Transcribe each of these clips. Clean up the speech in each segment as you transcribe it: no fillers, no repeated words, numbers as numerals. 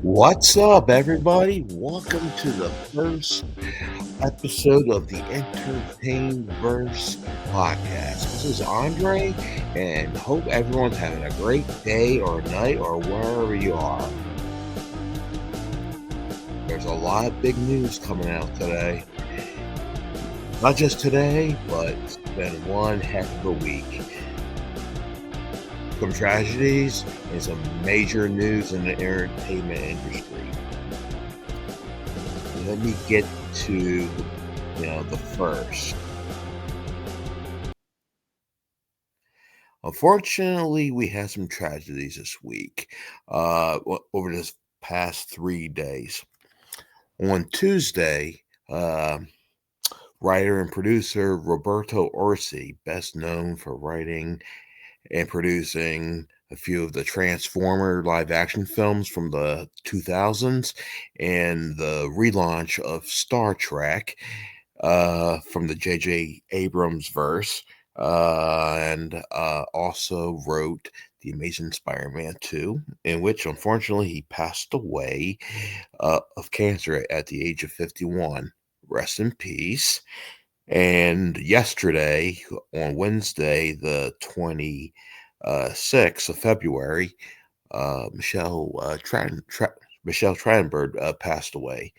What's up, everybody? Welcome to the first episode of the Entertainverse podcast. This is Andre, and hope everyone's having a great day or night or wherever you are. There's a lot of big news coming out today. Not just today, but it's been one heck of a week. Some tragedies and some major news in the entertainment industry. Let me get to the first. Unfortunately, we had some tragedies this week, over this past 3 days. On Tuesday, writer and producer Roberto Orici, best known for writing and producing a few of the Transformer live action films from the 2000s and the relaunch of Star Trek from the J.J. Abrams verse, and also wrote The Amazing Spider-Man 2, in which unfortunately he passed away of cancer at the age of 51. Rest in peace. And yesterday, on Wednesday, the 26th of February, Michelle Trachtenberg passed away.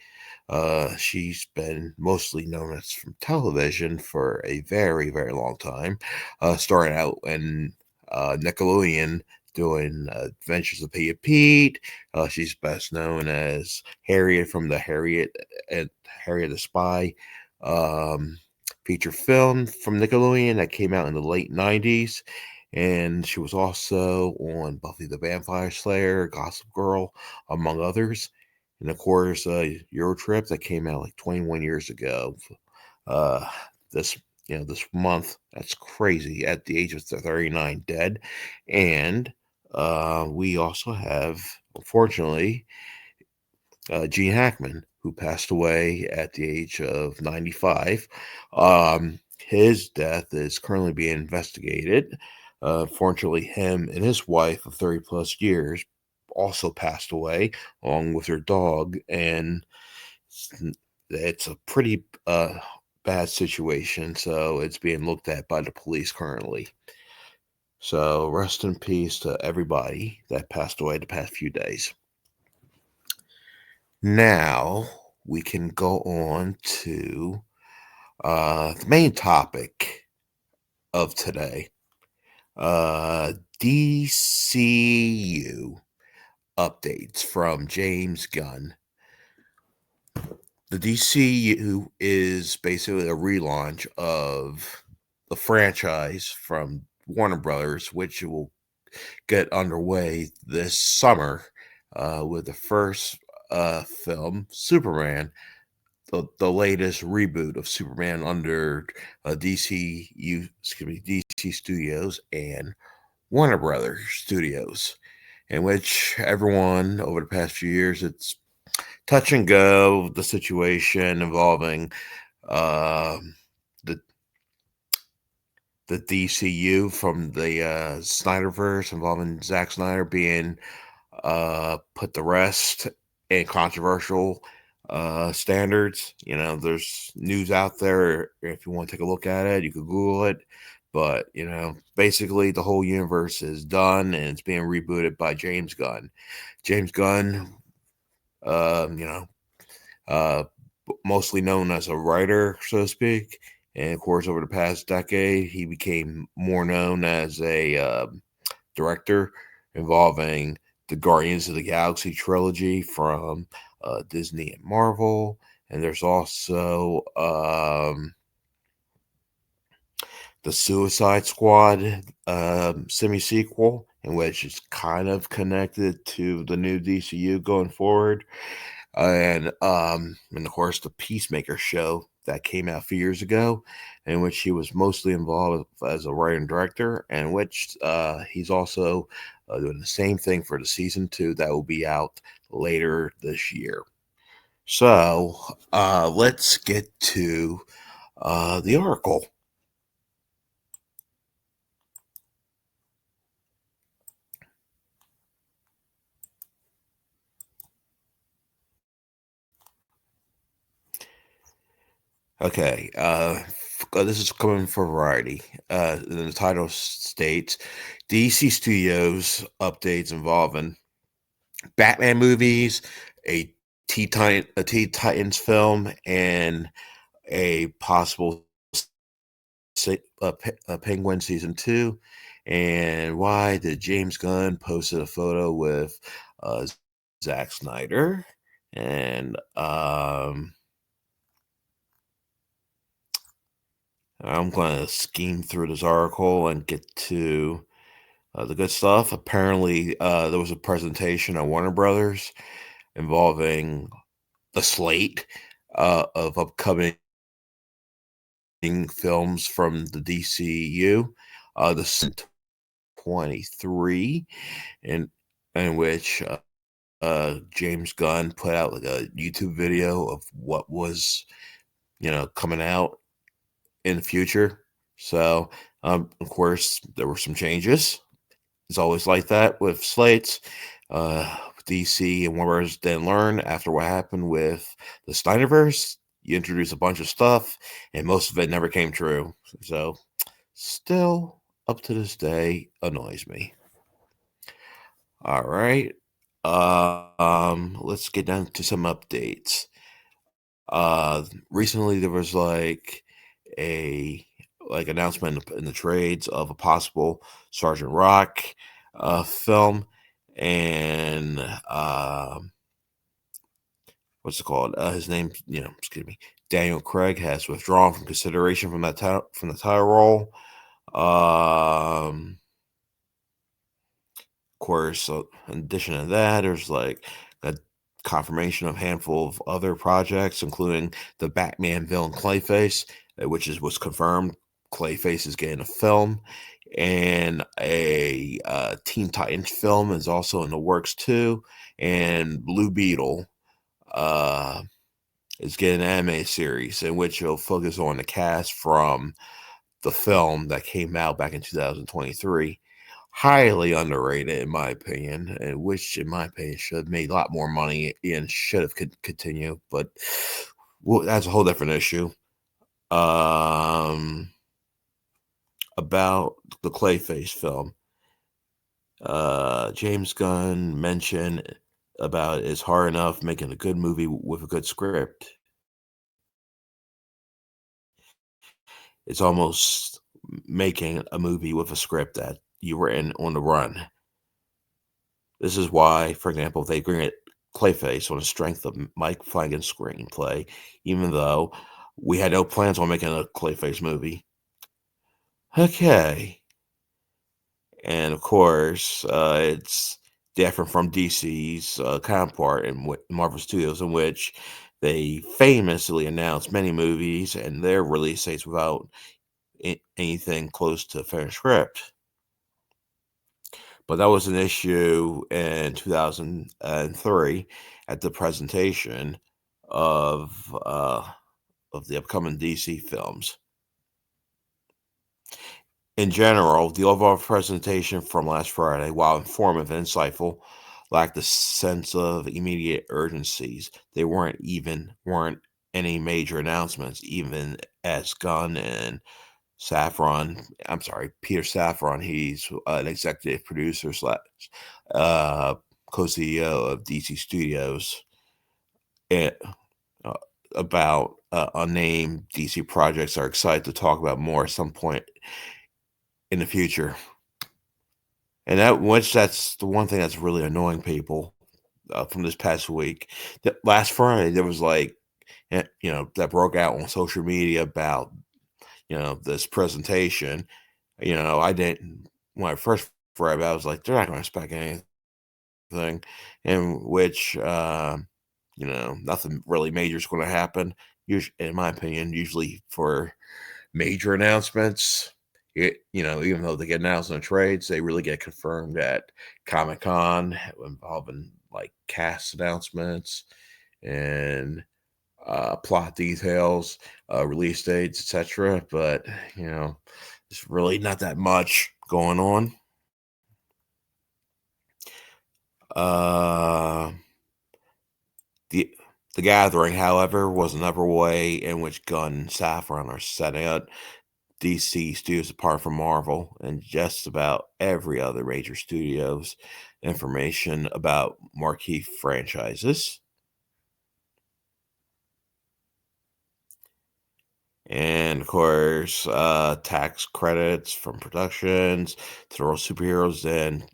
She's been mostly known as from television for a very, very long time, starting out in Nickelodeon doing Adventures of Pete. She's best known as Harriet from the Harriet the Spy feature film from Nickelodeon that came out in the late 90s. And she was also on Buffy the Vampire Slayer, Gossip Girl, among others. And of course, Euro Trip that came out like 21 years ago. Uh, this month, that's crazy. At the age of 39, dead. And we also have, unfortunately, Gene Hackman, who passed away at the age of 95. His death is currently being investigated. Fortunately, him and his wife of 30 plus years also passed away along with her dog, and it's a pretty bad situation, so it's being looked at by the police currently. So rest in peace to everybody that passed away the past few days. Now we can go on to the main topic of today. DCU updates from James Gunn. The DCU is basically a relaunch of the franchise from Warner Brothers, which will get underway this summer with the first film, Superman, the latest reboot of Superman under DC Studios and Warner Brothers Studios, in which everyone over the past few years, it's touch and go, the situation involving the DCU from the Snyderverse, involving Zack Snyder being put to rest and controversial standards. There's news out there. If you want to take a look at it, you could Google it. But, basically the whole universe is done and it's being rebooted by James Gunn. James Gunn, mostly known as a writer, so to speak. And of course, over the past decade, he became more known as a director involving the Guardians of the Galaxy trilogy from Disney and Marvel. And there's also the Suicide Squad semi-sequel, in which it's kind of connected to the new DCU going forward. And of course, the Peacemaker show that came out a few years ago, in which he was mostly involved as a writer and director, and which he's also doing the same thing for the season 2 that will be out later this year. So let's get to the article. Okay, this is coming from Variety. The title states DC Studios updates involving Batman movies, a Teen Titans film, and a possible Penguin season 2. And why did James Gunn posted a photo with uh, Zack Snyder? And I'm going to scheme through this article and get to the good stuff. Apparently, there was a presentation at Warner Brothers involving the slate of upcoming films from the DCU. The 23, in which James Gunn put out like a YouTube video of what was coming out in the future. So, of course, there were some changes. It's always like that with slates. DC and Warner Bros. Didn't learn after what happened with the Snyderverse. You introduce a bunch of stuff, and most of it never came true. So, still up to this day, annoys me. All right. Let's get down to some updates. Recently there was a announcement in the trades of a possible Sergeant Rock film, and what's it called? His name, excuse me, Daniel Craig has withdrawn from consideration from from the title role. Of course, in addition to that, there's a confirmation of a handful of other projects, including the Batman villain Clayface, which was confirmed. Clayface is getting a film, and a Teen Titans film is also in the works too. And Blue Beetle uh, is getting an anime series in which it'll focus on the cast from the film that came out back in 2023. Highly underrated, in my opinion, and which, in my opinion, should have made a lot more money and should have continued. But well, that's a whole different issue. Um, about the Clayface film, James Gunn mentioned about it's hard enough making a good movie with a good script. It's almost making a movie with a script that you were in on the run. This is why, for example, they bring it Clayface on the strength of Mike Flanagan's screenplay, even though we had no plans on making a Clayface movie. Okay. And of course, it's different from DC's counterpart in Marvel Studios, in which they famously announced many movies and their release dates without anything close to a finished script. But that was an issue in 2003 at the presentation of the upcoming DC films. In general, the overall presentation from last Friday, while informative and insightful, lacked a sense of immediate urgencies. They weren't any major announcements, even as Gunn and Peter Safran, he's an executive producer slash uh, co-CEO of DC Studios, and uh, about unnamed DC projects are excited to talk about more at some point in the future. And that's the one thing that's really annoying people from this past week. Last Friday, there was that broke out on social media about this presentation. I didn't when I first read about it, I was like, they're not going to expect anything, in which nothing really major is going to happen. Usually, in my opinion, usually for major announcements, even though they get announced in the trades, they really get confirmed at Comic-Con, involving cast announcements and plot details, release dates, etc. But it's really not that much going on. Uh, the The Gathering, however, was another way in which Gunn and Safran are setting up DC studios apart from Marvel and just about every other major studio's information about marquee franchises. And of course, tax credits from productions to roll superheroes in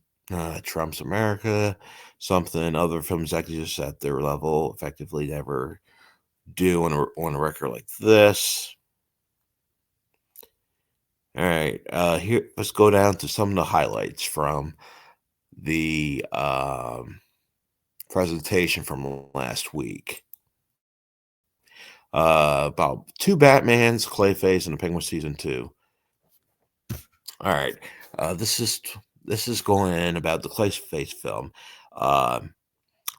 Trump's America, something other film executives at their level effectively never do on a record like this. All right, here let's go down to some of the highlights from the presentation from last week. About two Batmans, Clayface, and the Penguin season 2. All right, this is going in about the Clayface film. Um,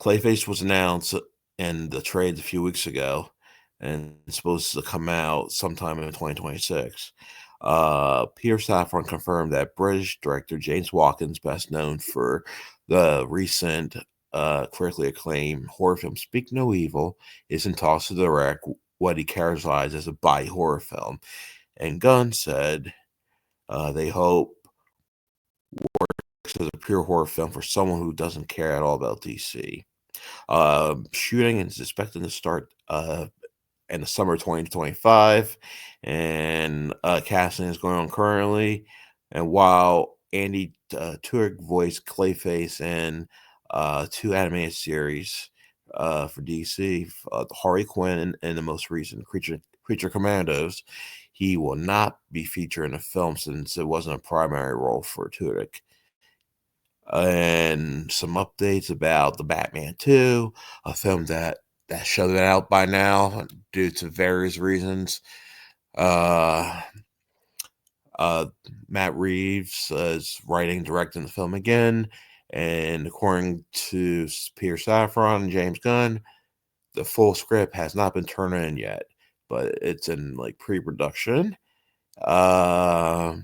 Clayface was announced in the trades a few weeks ago, and it's supposed to come out sometime in 2026. Peter Safran confirmed that British director James Watkins, best known for the recent critically acclaimed horror film Speak No Evil, is in talks to direct what he characterized as a body horror film. And Gunn said they hope works as a pure horror film for someone who doesn't care at all about DC. Shooting is expected to start in the summer 2025, and casting is going on currently. And while Andy Turek voiced Clayface in two animated series for DC, Harley Quinn and the most recent Creature Commandos, he will not be featured in the film since it wasn't a primary role for Turek. And some updates about the Batman 2, a film that shut it out by now due to various reasons. Uh, uh, Matt Reeves is writing, directing the film again, and according to Peter Safran and James Gunn, the full script has not been turned in yet, but it's in like pre-production. Uh,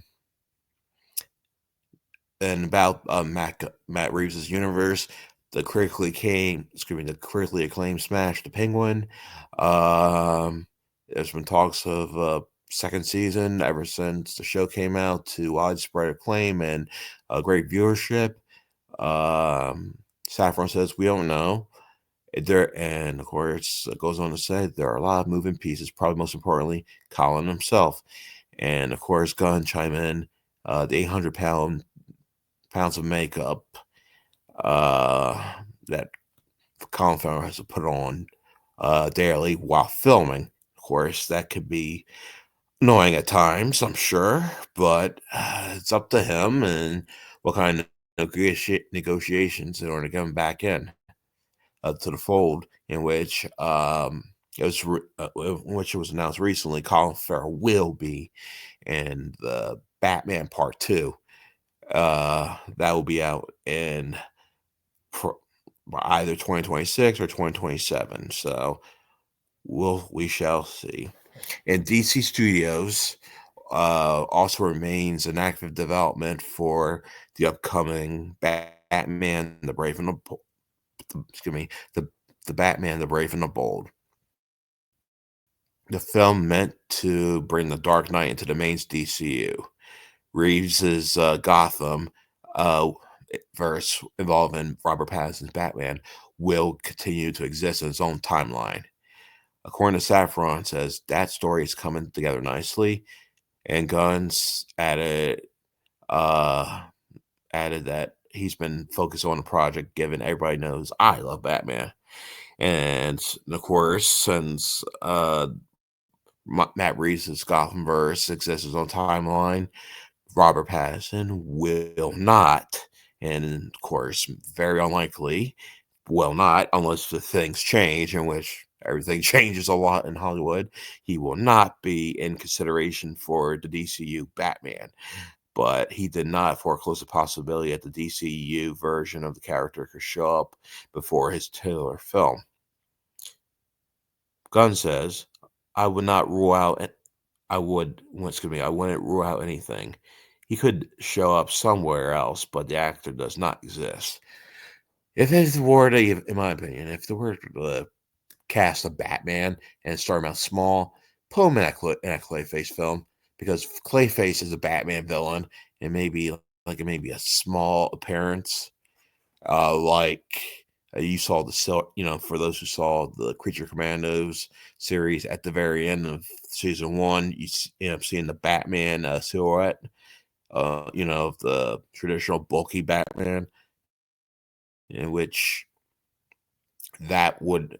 and about Matt Reeves' universe, the critically acclaimed Smash the Penguin. There's been talks of second season ever since the show came out to widespread acclaim and great viewership. Saffron says we don't know. And of course, it goes on to say there are a lot of moving pieces. Probably most importantly, Colin himself, and of course, Gunn chime in. The 800 pounds of makeup that Colin Farrell has to put on daily while filming. Of course, that could be annoying at times, I'm sure, but it's up to him and what kind of negotiations in order to get him back in to the fold. In which it was announced recently, Colin Farrell will be in the Batman Part 2. That will be out in either 2026 or 2027. So we shall see. And DC Studios also remains in active development for the upcoming Batman: The Brave and excuse me, the Batman: The Brave and the Bold. The film meant to bring the Dark Knight into the main DCU. Reeves's Gotham verse involving Robert Pattinson's Batman will continue to exist in its own timeline. According to Safran, says that story is coming together nicely, and Gunn's uh, added that he's been focused on the project, given everybody knows I love Batman, and of course, since Matt Reeves' Gothamverse exists its own timeline, Robert Pattinson will not, and of course, very unlikely, will not, unless the things change, in which everything changes a lot in Hollywood. He will not be in consideration for the DCU Batman, but he did not foreclose the possibility that the DCU version of the character could show up before his titular film. Gunn says, "I would not rule out. I would. Excuse me. I wouldn't rule out anything. He could show up somewhere else, but the actor does not exist. If it were to, in my opinion, if it were to cast a Batman and start him out small, put him in a Clayface film because Clayface is a Batman villain and maybe maybe a small appearance, like you saw for those who saw the Creature Commandos series at the very end of season one, end up seeing the Batman silhouette, the traditional bulky Batman, in which that would,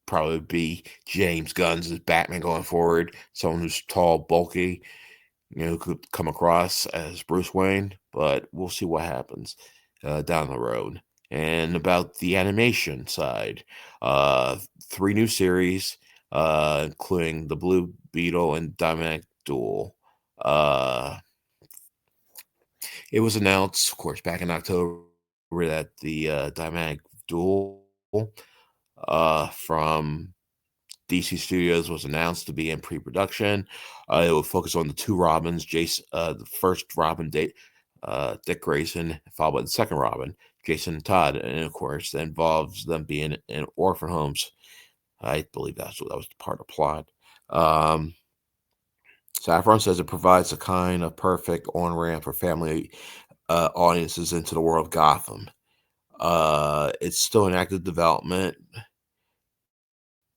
probably be James Gunn's as Batman going forward. Someone who's tall, bulky, could come across as Bruce Wayne, but we'll see what happens down the road. And about the animation side, three new series, including the Blue Beetle and Dynamic Duel. It was announced, of course, back in October that the Dynamic Duel from DC Studios was announced to be in pre-production. It will focus on the two Robins, the first Robin, Dick Grayson, followed by the second Robin, Jason Todd, and of course, that involves them being in orphan homes. I believe that was part of the plot. Saffron says it provides a kind of perfect on-ramp for family audiences into the world of Gotham. It's still in active development,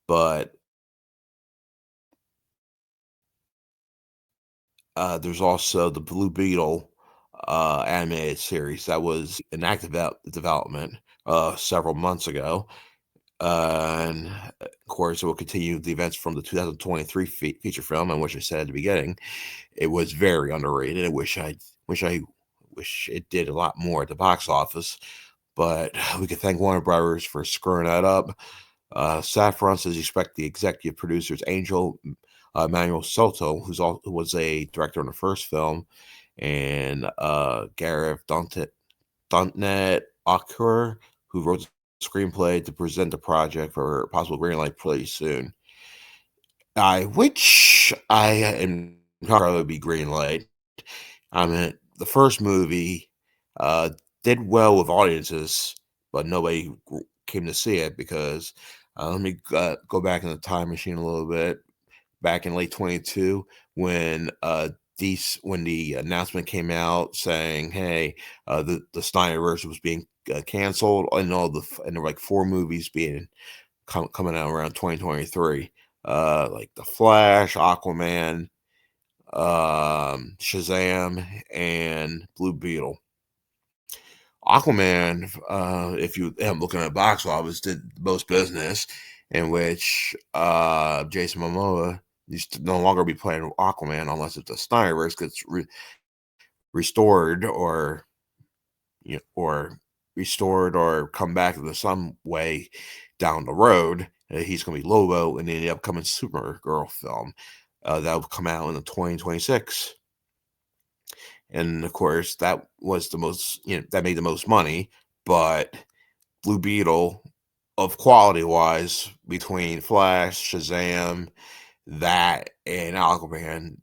but there's also the Blue Beetle animated series that was in active development several months ago. And of course, it will continue the events from the 2023 feature film, in which I said at the beginning, it was very underrated. I wish it did a lot more at the box office, but we could thank Warner Brothers for screwing that up. Saffron says expect the executive producers Angel Manuel Soto, who was a director in the first film, and Gareth Duntnet Akur, who wrote the screenplay, to present the project for possible green light pretty soon. Which I am probably be green light. I mean, the first movie did well with audiences, but nobody came to see it because let me go back in the time machine a little bit. Back in late 22, when when the announcement came out saying, "Hey, the Snyderverse was being canceled," and there were like four movies being coming out around 2023, like The Flash, Aquaman, Shazam, and Blue Beetle. Aquaman, if you am looking at box office, did the most business, in which Jason Momoa used to no longer be playing Aquaman unless it's a Snyderverse gets restored or restored or come back in some way down the road. He's going to be Lobo in the upcoming Supergirl film that will come out in the 2026. And of course, that was the most, that made the most money. But Blue Beetle, of quality wise, between Flash, Shazam, that, and Aquaman,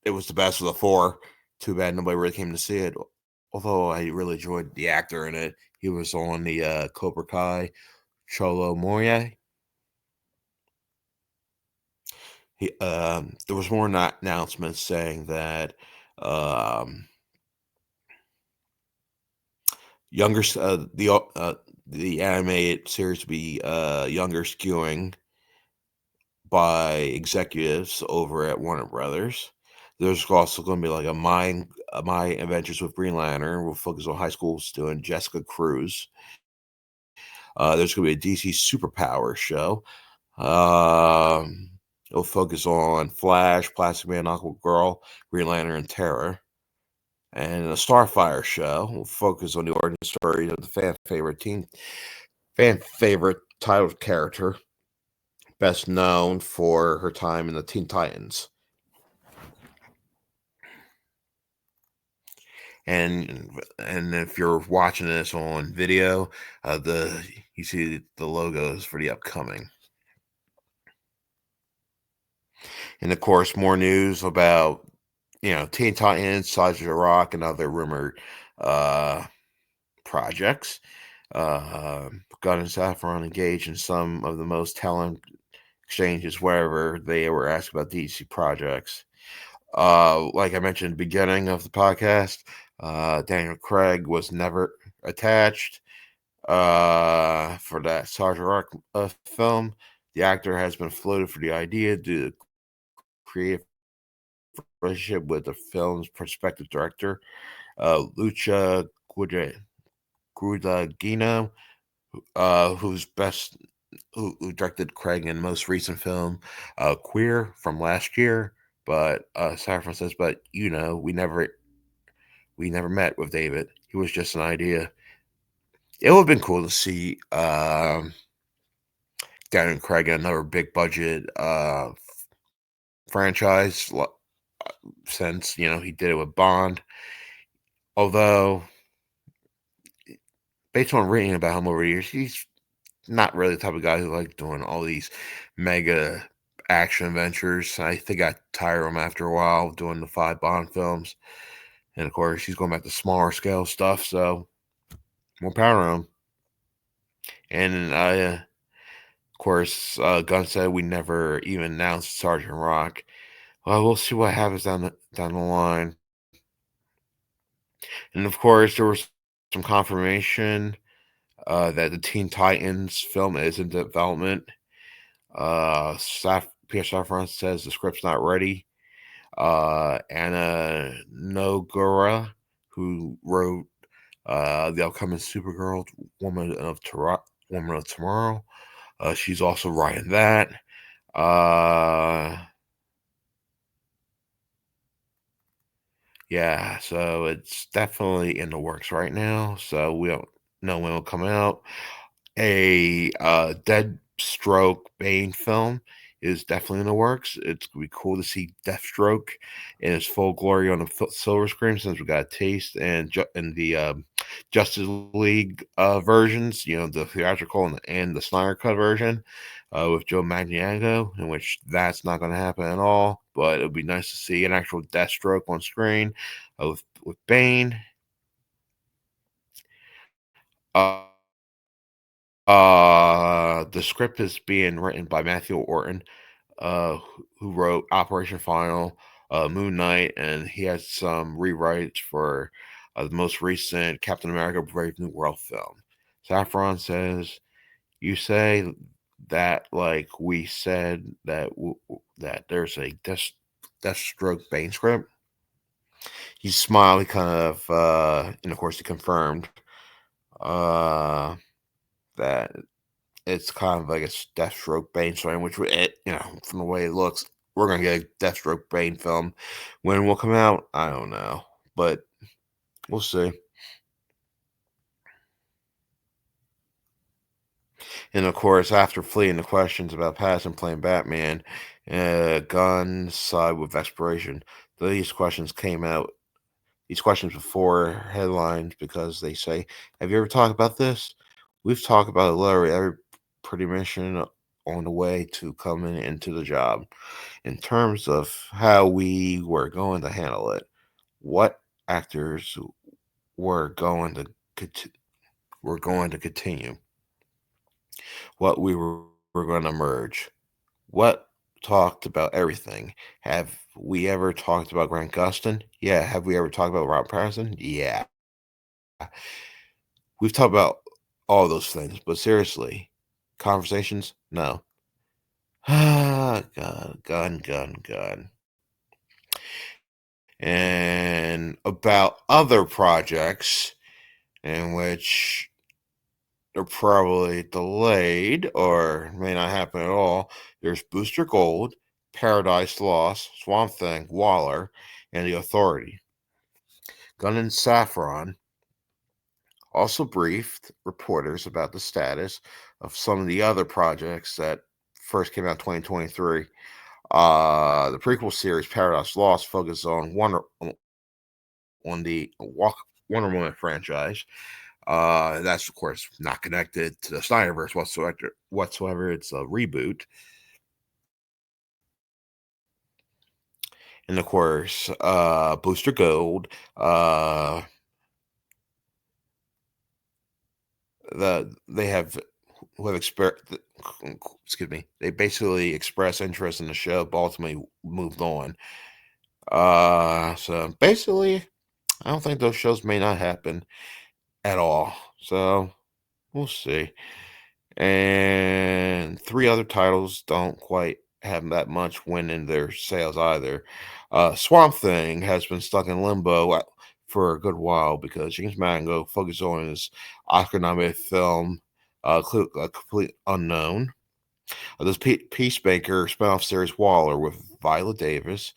it was the best of the four. Too bad nobody really came to see it. Although I really enjoyed the actor in it. He was on the Cobra Kai, Cholo Moye. There was more announcements saying that younger the animated series to be younger skewing by executives over at Warner Brothers. There's also going to be like My Adventures with Green Lantern. We'll focus on high school student Jessica Cruz. There's going to be a DC Superpower show. It'll focus on Flash, Plastic Man, Aquagirl, Green Lantern, and Terror. And a Starfire show will focus on the origin story of the fan favorite titled character, best known for her time in the Teen Titans. And if you're watching this on video, you see the logos for the upcoming. And of course, more news about Teen Titans, Size of the Rock, and other rumored projects. Gunn and Saffron engaged in some of the most telling exchanges wherever they were asked about DC projects. Like I mentioned at the beginning of the podcast, Daniel Craig was never attached for that Sergeant Rock film. The actor has been floated for the idea due to creative relationship with the film's prospective director, Lucia Guadagnino, who's best who directed Craig in most recent film, Queer from last year. But Saffron says, but we never met with David. He was just an idea. It would have been cool to see Daniel Craig in another big budget franchise since he did it with Bond. Although, based on reading about him over the years, he's not really the type of guy who likes doing all these mega action adventures. I think I tire him after a while doing the 5 Bond films. And of course, he's going back to smaller scale stuff, so more power to him. And of course, Gunn said we never even announced Sergeant Rock. Well, we'll see what happens down the line. And of course, there was some confirmation that the Teen Titans film is in development. Pierre Safran says the script's not ready. Anna Nogura, who wrote the upcoming Supergirl Woman of Tomorrow, she's also writing that. Yeah, so it's definitely in the works right now. So we don't know when it'll come out. A Deathstroke Bane film is definitely in the works. It's gonna be cool to see Deathstroke in his full glory on the silver screen, since we got a taste in the Justice League versions, the theatrical and the Snyder Cut version with Joe Manganiello, in which that's not going to happen at all. But it would be nice to see an actual Deathstroke on screen with Bane. Uh, the script is being written by Matthew Orton, who wrote Operation Final, Moon Knight, and he has some rewrites for the most recent Captain America: Brave New World film. Saffron says, "You say that like we said that there's a Deathstroke Bane script." He smiled. He kind of, and of course, he confirmed that it's kind of like a Deathstroke Bane story, which from the way it looks, we're gonna get a Deathstroke Bane film. When will come out, I don't know, but we'll see. And of course, after fleeing the questions about passing playing Batman, Gunn side with expiration. These questions came out. These questions before headlines because they say, "Have you ever talked about this?" We've talked about it literally every pretty mission on the way to coming into the job. In terms of how we were going to handle it, what actors were going to continue, what we were going to merge, what talked about everything. Have we ever talked about Grant Gustin? Yeah. Have we ever talked about Rob Patterson? Yeah. We've talked about all those things, but seriously, conversations? No. Gun. And about other projects in which they're probably delayed or may not happen at all. There's Booster Gold, Paradise Lost, Swamp Thing, Waller, and The Authority. Gunn and Saffron also briefed reporters about the status of some of the other projects that first came out in 2023. The prequel series Paradise Lost focuses on the Wonder Woman franchise. That's of course not connected to the Snyderverse whatsoever. It's a reboot. And of course, Booster Gold, they have who have excuse me, they basically expressed interest in the show, but ultimately moved on. So basically, I don't think those shows may not happen at all. So we'll see. And three other titles don't quite have that much win in their sales either. Swamp Thing has been stuck in limbo for a good while because James Mango focused on his Oscar-nominated film, a complete unknown. This Peacemaker spinoff series Waller with Viola Davis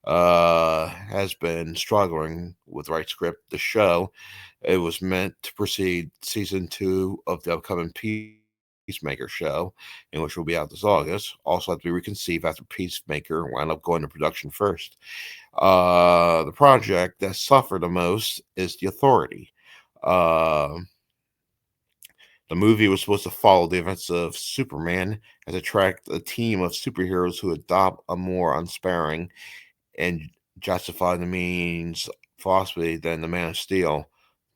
has been struggling with the right script. The show, it was meant to precede season 2 of the upcoming Peacemaker show, in which will be out this August. Also, had to be reconceived after Peacemaker wound up going to production first. The project that suffered the most is The Authority. Uh, the movie was supposed to follow the events of Superman and attract a team of superheroes who adopt a more unsparing and justify the means philosophy than the Man of Steel.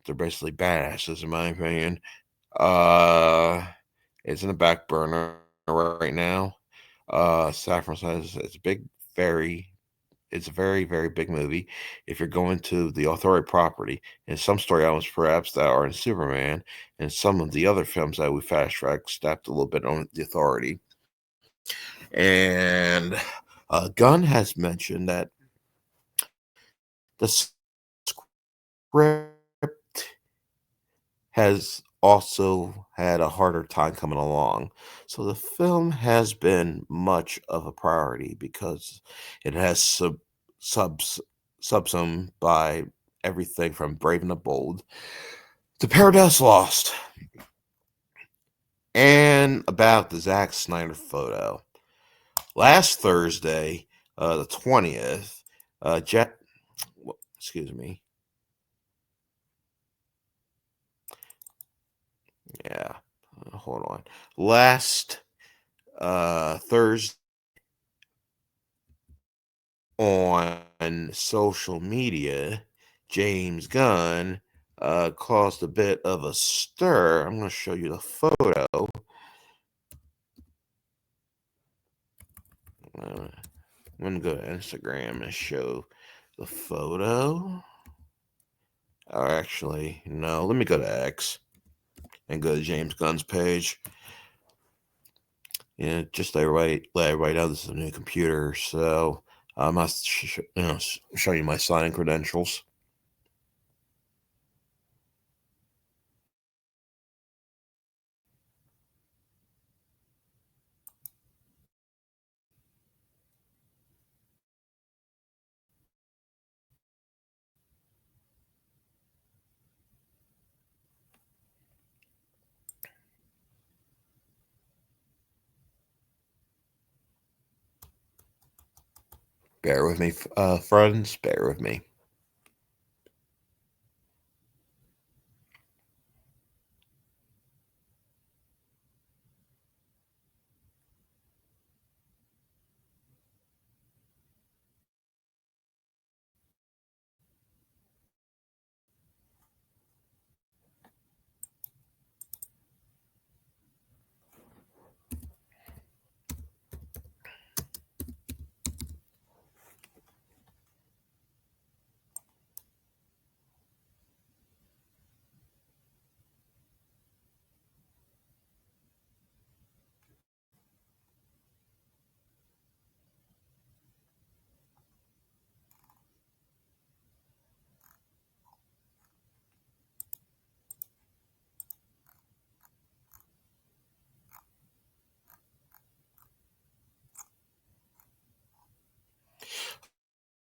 They're basically badasses, in my opinion. Uh, it's in the back burner right now. Saffron says it's a it's a very, very big movie. If you're going to the Authority property, and some story elements perhaps that are in Superman, and some of the other films that we fast tracked stepped a little bit on the Authority. And Gunn has mentioned that the script has also had a harder time coming along. So the film has been much of a priority because it has subs subsum by everything from Brave and the Bold to Paradise Lost and about the Zack Snyder photo. Last Thursday, the 20th, excuse me. Yeah, hold on. Last Thursday on social media, James Gunn caused a bit of a stir. I'm going to show you the photo. I'm going to go to Instagram and show the photo. Or actually, no, let me go to X and go to James Gunn's page. Yeah, just let everybody know this is a new computer, so I must show you my signing credentials. Bear with me, friends. Bear with me.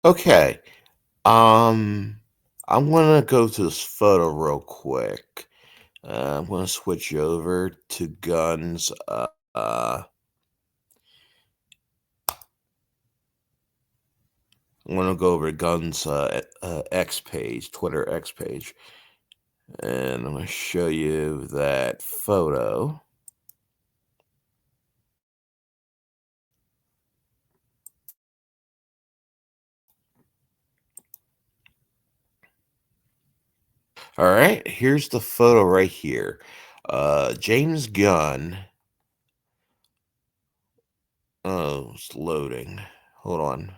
Okay. Um, I'm gonna go to this photo real quick. I'm gonna switch over to Guns. I'm gonna go over to Guns X page, Twitter X page, and I'm gonna show you that photo. All right, here's the photo right here. James Gunn. Oh, it's loading. Hold on.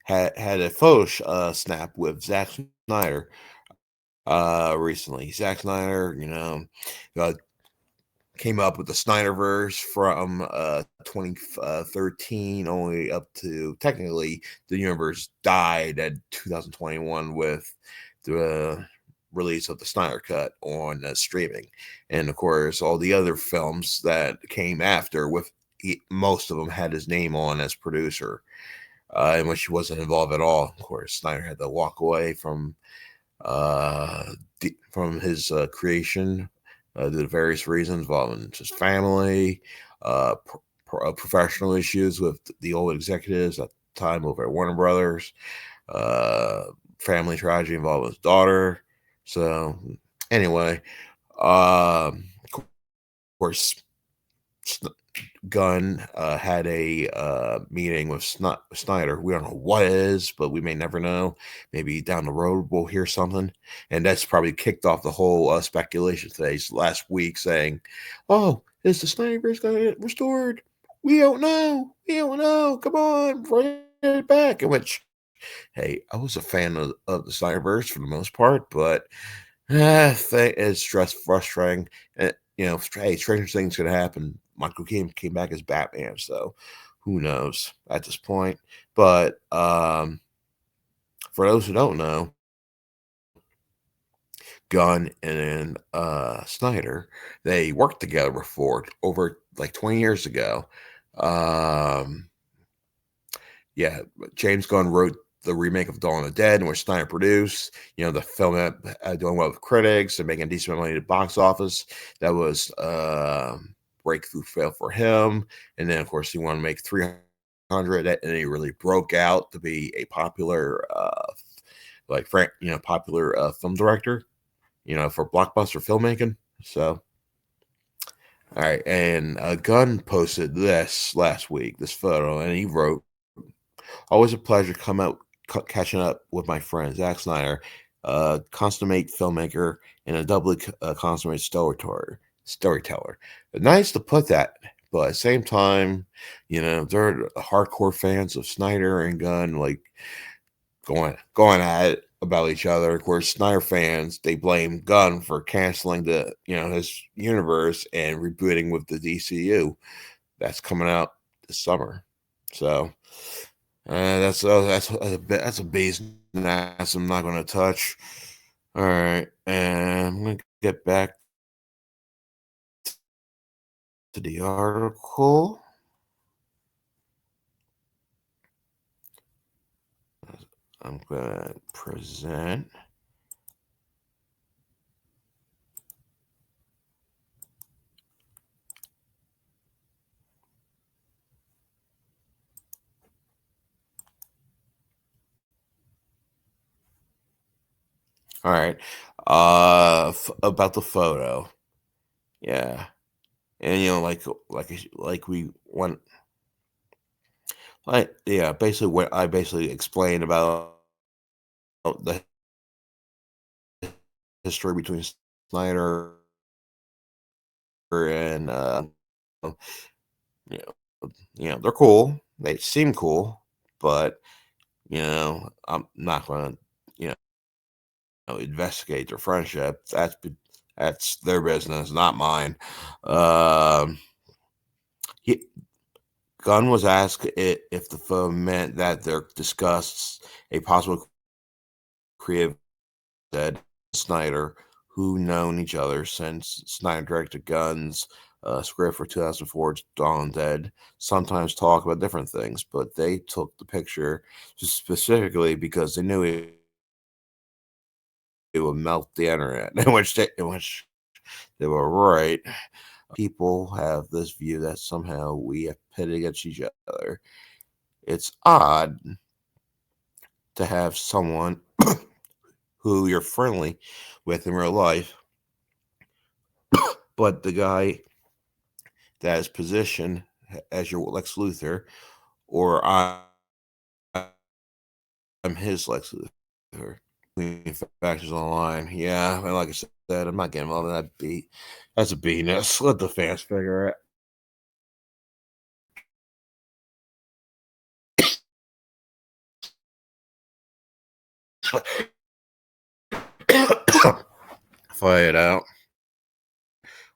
Had a photo snap with Zack Snyder recently. Zack Snyder, uh, came up with the Snyderverse from 2013 only up to technically the universe died at 2021 with the release of the Snyder Cut on streaming, and of course all the other films that came after with most of them had his name on as producer, in which he wasn't involved at all. Of course, Snyder had to walk away uh, from his creation due to various reasons involving just family, professional issues with the old executives at the time over at Warner Brothers, uh, family tragedy involving his daughter. So, anyway, of course, Gunn had a meeting with Snyder. We don't know what it is, but we may never know. Maybe down the road we'll hear something, and that's probably kicked off the whole speculation today. Last week, saying, "Oh, is the Snyderverse going to get restored? We don't know. We don't know. Come on, bring it back." In which, hey, I was a fan of the Snyderverse for the most part, but it's just frustrating. Hey, stranger things could happen. Michael Keaton came back as Batman, so who knows at this point. But for those who don't know, Gunn and Snyder, they worked together before over like 20 years ago. Um, yeah, James Gunn wrote the remake of Dawn of the Dead, which Snyder produced. The film doing well with critics and making a decent money at the box office. That was breakthrough fail for him. And then, of course, he wanted to make 300, and he really broke out to be a popular, popular film director. For blockbuster filmmaking. So, all right, and Gunn posted this last week, this photo, and he wrote, "Always a pleasure come out catching up with my friend Zack Snyder, consummate filmmaker and a doubly consummate storyteller. Nice to put that, but at the same time, they're hardcore fans of Snyder and Gunn, like going at it about each other. Of course, Snyder fans, they blame Gunn for canceling his universe and rebooting with the DCU that's coming out this summer. So that's a base that's I'm not going to touch. All right, and I'm going to get back to the article. I'm going to present. All right, about the photo. Yeah, and like we want, basically what I basically explained about the history between Snyder and you they're cool. They seem cool, but I'm not going to investigate their friendship. That's their business, not mine. Um, he, Gunn was asked if the film meant that they discussed a possible creative said Snyder, who known each other since Snyder directed Gunn's script for 2004's Dawn Dead, sometimes talk about different things, but they took the picture just specifically because they knew it would melt the internet, in which they were right. People have this view that somehow we have pitted against each other. It's odd to have someone who you're friendly with in real life, but the guy that is positioned as your Lex Luthor, or I his Lex Luthor. Between factors online. Yeah, and like I said, I'm not getting involved in that beat. That's a BS. Let the fans figure it. Fight it out.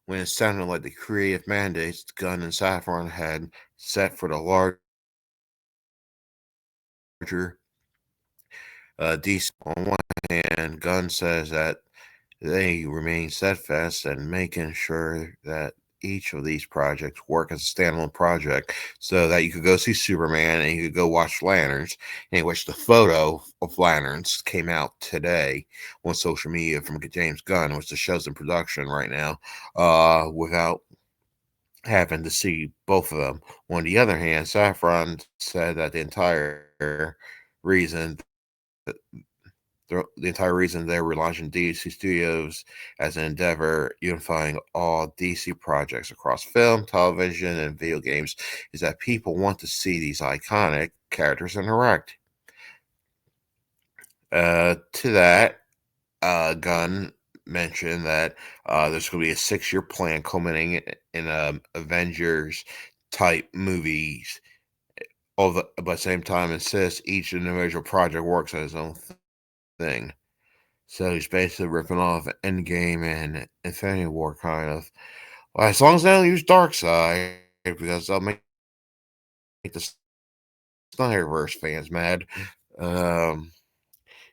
When it sounded like the creative mandates Gunn and Saffron had set for the larger DC. On one hand, Gunn says that they remain steadfast in making sure that each of these projects work as a standalone project so that you could go see Superman and you could go watch Lanterns, in which the photo of Lanterns came out today on social media from James Gunn, which the show's in production right now, without having to see both of them. On the other hand, Saffron said that reason the entire reason they were launching DC Studios as an endeavor unifying all DC projects across film, television, and video games is that people want to see these iconic characters interact. To that, Gunn mentioned that there's going to be a 6-year plan culminating in Avengers type movies. But at the same time, insists each individual project works on its own thing. So he's basically ripping off Endgame and Infinity War, kind of. Well, as long as they don't use Darkseid, because they'll make the Snyderverse fans mad. Um,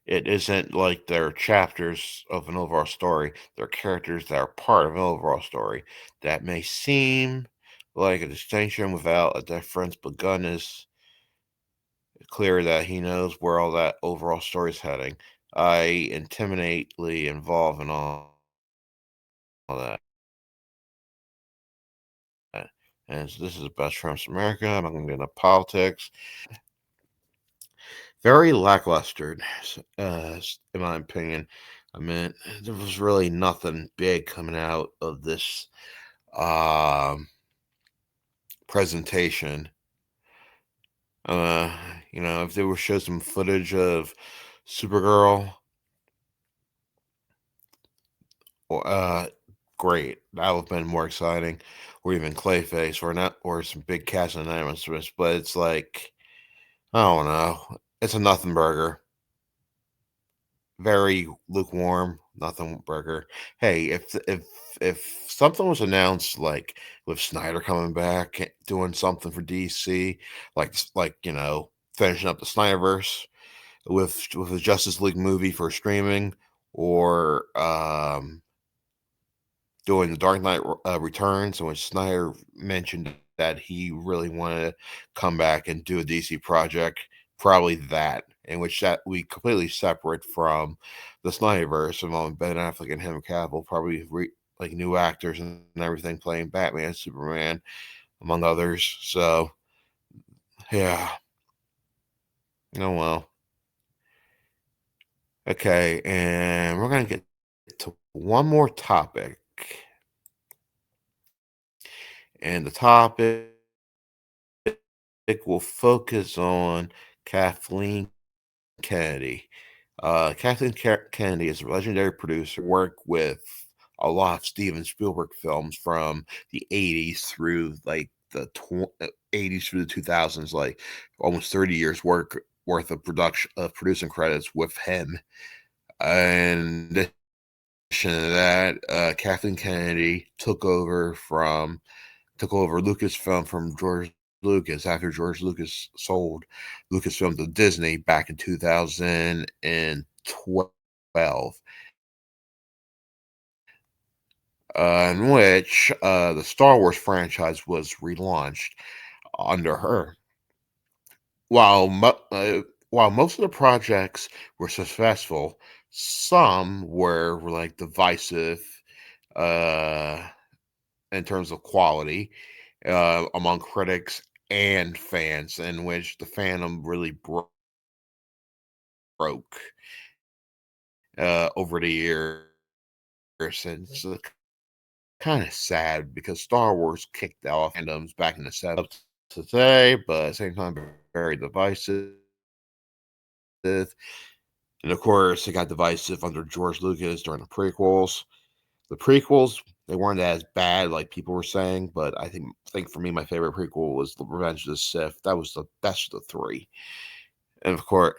it isn't like they're chapters of an overall story. They're characters that are part of an overall story. That may seem like a distinction without a difference, but Gunn is clear that he knows where all that overall story is heading. I intimately involved in all that. And so this is about Trump's America. I'm not going to get into politics. Very lackluster, in my opinion. I mean, there was really nothing big coming out of this um, presentation. Uh, if they were show some footage of Supergirl, uh, great. That would have been more exciting, or even Clayface, or not, or some big cast announcements. But it's like, I don't know. It's a nothing burger. Very lukewarm, nothing burger. Hey, if something was announced like with Snyder coming back, doing something for DC, finishing up the Snyderverse with a Justice League movie for streaming, or doing the Dark Knight Returns, in which Snyder mentioned that he really wanted to come back and do a DC project, probably that, in which that we completely separate from the Snyderverse involving Ben Affleck and Henry Cavill, probably like new actors and everything playing Batman, Superman, among others. So yeah, oh well. Okay, and we're gonna get to one more topic, and the topic will focus on Kathleen Kennedy. Kennedy is a legendary producer, worked with a lot of Steven Spielberg films from the 80s through like the 80s through the 2000s, like almost 30 years worth of production of producing credits with him. And in addition to that, Kathleen Kennedy took over Lucasfilm from George Lucas after George Lucas sold Lucasfilm to Disney back in 2012, in which the Star Wars franchise was relaunched under her. While while most of the projects were successful, some were like divisive uh, in terms of quality among critics and fans, in which the fandom really broke over the years. And it's kind of sad because Star Wars kicked off fandoms back in the 70s today, but at the same time, very divisive. And of course, it got divisive under George Lucas during the prequels. The prequels, they weren't as bad like people were saying, but I think for me, my favorite prequel was The Revenge of the Sith. That was the best of the three. And of course,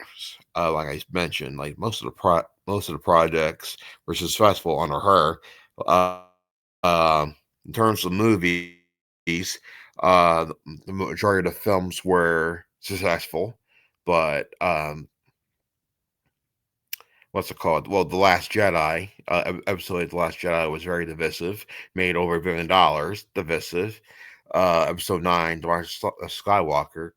like I mentioned, like most of the projects were successful under her. Uh, in terms of movies, the majority of the films were successful, but what's it called? Well, The Last Jedi, episode The Last Jedi was very divisive, made over $1 billion, divisive. Episode 9, The Rise of Skywalker,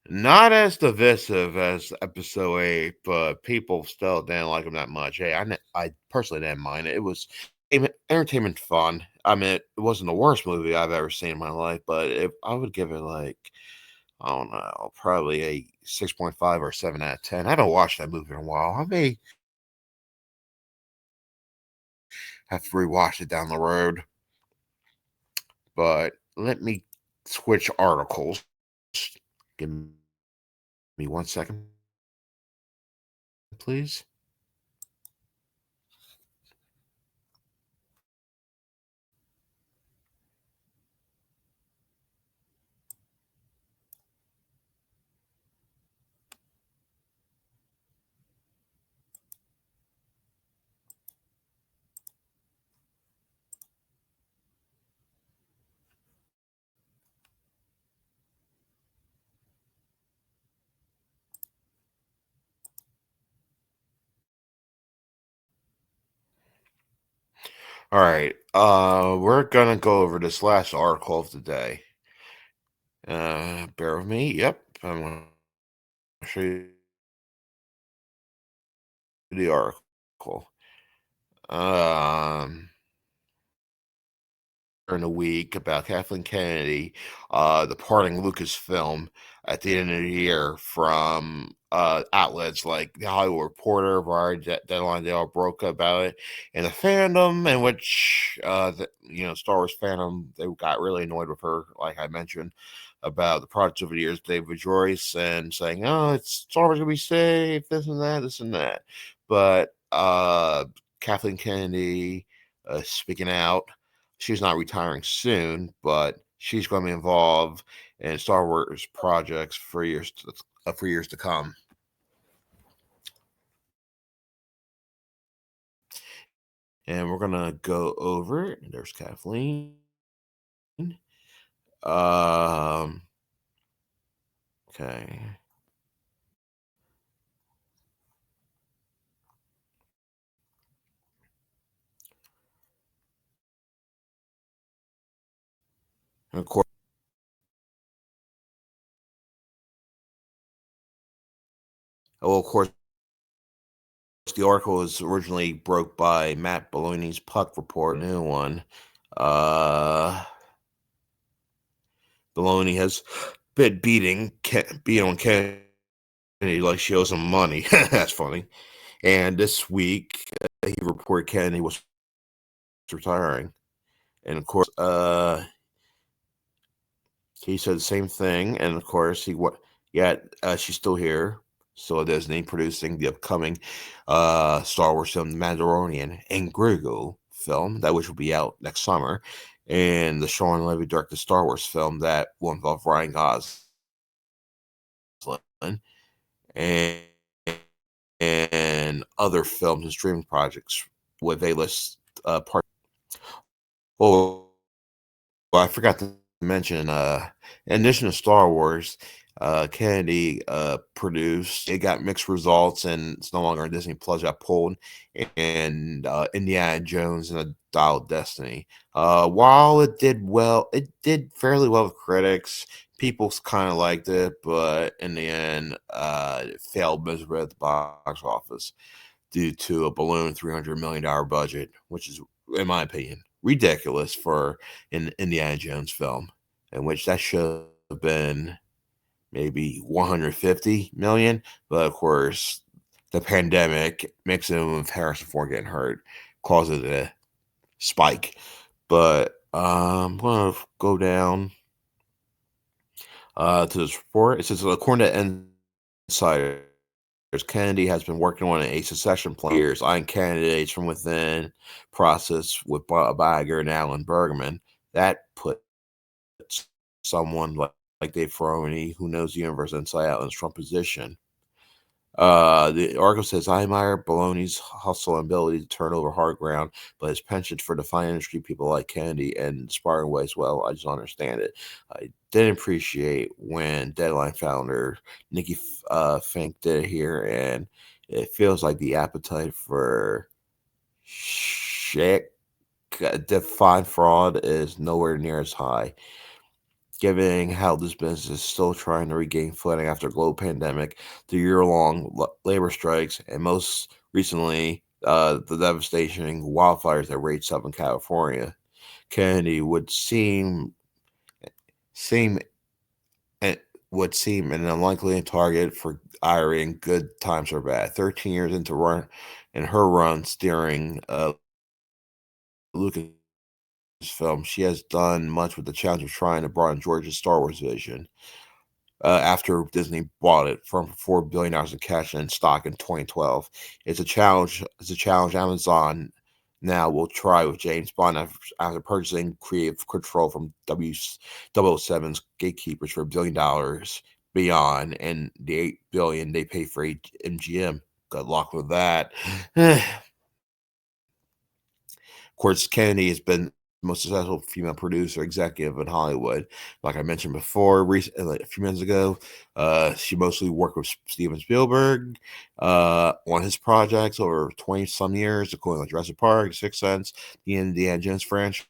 not as divisive as episode 8, but people still didn't like him that much. Hey, I personally didn't mind it. It was entertainment fun. I mean, it wasn't the worst movie I've ever seen in my life, but I would give it like, I don't know, probably a 6.5 or 7 out of 10. I haven't watched that movie in a while. I may have to rewatch it down the road, but let me switch articles. Give me 1 second, please. All right. We're gonna go over this last article of the day. Bear with me. Yep, I'm gonna show you the article. Um, during the week about Kathleen Kennedy, departing Lucasfilm at the end of the year from outlets like the Hollywood Reporter, Variety, Deadline. They all broke about it, and the fandom, in which Star Wars fandom, they got really annoyed with her, like I mentioned, about the project over the years. David Joyce and saying, "Oh, it's Star Wars gonna be safe, this and that," but Kathleen Kennedy speaking out. She's not retiring soon, but she's going to be involved in Star Wars projects for years to come. And we're gonna go over. There's Kathleen. Um. Okay. And of course, the article was originally broke by Matt Baloney's Puck Report. New one. Uh. Baloney has been beating on Kennedy like she owes him money. That's funny. And this week, he reported Kennedy was retiring. And of course, he said the same thing. And of course, she's still here. Still at Disney, producing the upcoming Star Wars film, The Mandalorian and Grogu film, that which will be out next summer. And the Sean Levy directed Star Wars film that will involve Ryan Gosling and other films and streaming projects with A-list part. Oh, well, I forgot to mention, in addition to Star Wars, Kennedy produced. It got mixed results, and it's no longer on Disney Plus. Got pulled, and Indiana Jones and the Dial of Destiny. While it did fairly well with critics. People kind of liked it, but in the end, it failed miserably at the box office due to a balloon $300 million budget, which is, in my opinion, ridiculous for an Indiana Jones film, in which that should have been maybe 150 million. But of course, the pandemic mixing with Harrison Ford getting hurt caused it a spike. But I'm gonna go down to this report. It says according to Insider, Kennedy has been working on a succession plan for years, eyeing candidates from within process with Bagger and Alan Bergman. That puts someone like Dave Ferroni, who knows the universe inside out, in a strong position. The article says, I admire Baloney's hustle and ability to turn over hard ground, but his penchant for defying industry people like Kennedy and inspiring ways, well, I just don't understand it. I didn't appreciate when Deadline founder Nikki Fink did it here, and it feels like the appetite for shit, defined fraud is nowhere near as high, given how this business is still trying to regain footing after a global pandemic, the year-long labor strikes, and most recently, the devastating wildfires that raged Southern California. Kennedy seem would seem an unlikely target for hiring, good times or bad. 13 years into her run steering Lucasfilm, she has done much with the challenge of trying to broaden George's Star Wars vision. After Disney bought it from $4 billion in cash and stock in 2012. It's a challenge. It's a challenge Amazon now will try with James Bond after purchasing creative control from 007's gatekeepers for $1 billion beyond, and the $8 billion they pay for MGM. Good luck with that. Of course, Kennedy has been the most successful female producer executive in Hollywood. Like I mentioned before, like a few minutes ago, she mostly worked with Steven Spielberg on his projects over 20 some years, including like Jurassic Park, Sixth Sense, the Indiana Jones franchise.